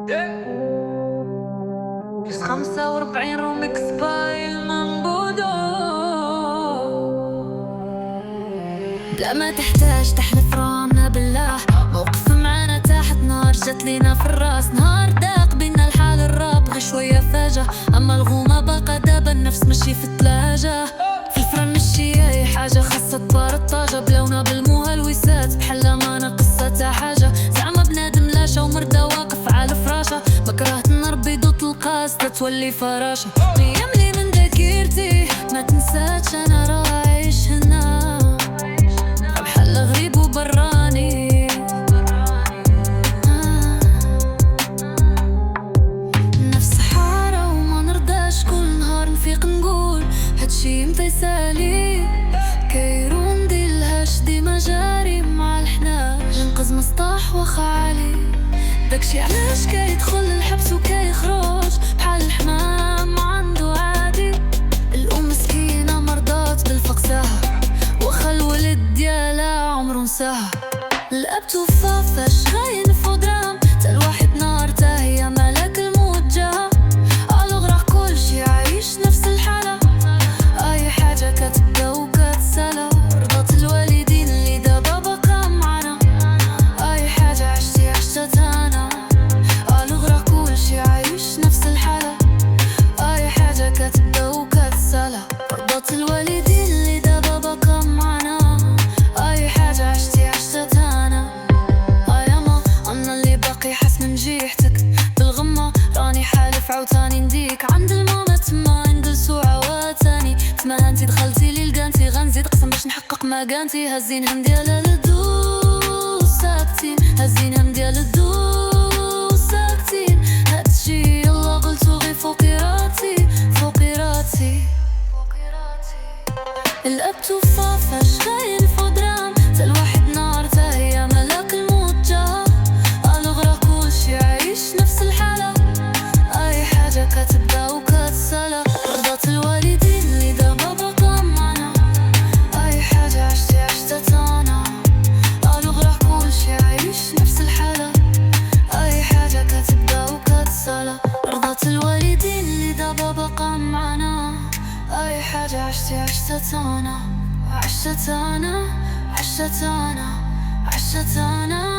كيس 45 روميكس باي المنبودو. بلا ما تحتاج تحلف رانا بالله، موقف معانا تحت نار جات لينا في الراس. نهار داق بينا الحال الراب غير شوية فاجة، اما الغومة باقا دابا النفس ماشي في الثلاجة. في الفرن ماشي اي حاجة خاصة تبار الطاجة، بلاونا بالمهلوسات بحال ما ناقصة تا حاجة. زعما بنادم لاشا ومرضى واقف على فراشة، ما كرهت النار بيضوط القاس تتولي فراشة. ايام لي من ذاكرتي ما تنساتش انا راه عايش هنا، بحال غريب وبراني. نفس حارة وما نرضاش كل نهار نفيق نقول هادشي مثالي. كيرون ديالهاش ديما جاري مع الحناش، ننقذ مصطاح واخا عالي. داكشي علاش كيدخل الحبس وكيخرج بحال الحمام عندو عادي. الام مسكينة مرضات بالفقساها، واخا الولد ديالها عمرو نساها. الاب توفى فاش غاين في درام، تا الواحد نار تا هي ملاك الموت جاها. الوغ راه كلشي عايش نفس الحالة، اي حاجة كتبدا وكتسالى. رضات الوالدين اللي دابا باقا معانا، اي حاجة عشتي عشتها انا. الوغ راه كلشي عايش نفس الحالة، اي حاجة كتبدا وكتسالى. رضات الوالدين اللي دابا باقا معانا، اي حاجة عشتي عشتها انا. ياما انا اللي باقي حاس من جيحتك بالغمة، راني حالف عاوتاني نديك عند الماما تما نجلسو عواتاني. تما انتي دخلتي لي لقانتي غنزيد قسم باش نحقق ما كانتي. هازين هم ديال الدو ساكتين، هازين هم ديال الدو ساكتين. هادشي يلا قلتو غير فوقي راسي فوقي راسي. الاب توفى فاش غاين في درام، تا الواحد نار تا هي ملاك الموت جا. الوغ راه كلشي عايش نفس الحالة، اي حاجة كتبدا وكتسالى. رضات الوالدين اللي دابا باقا معنا، اي حاجة عشتي عشتها انا. الوغ راه كلشي عايش نفس الحالة، اي حاجة كتبدا وكتسالى. رضات الوالدين اللي دابا باقا معنا، اي حاجة عشتي عشتها انا. عشتها انا عشتها انا عشتها انا.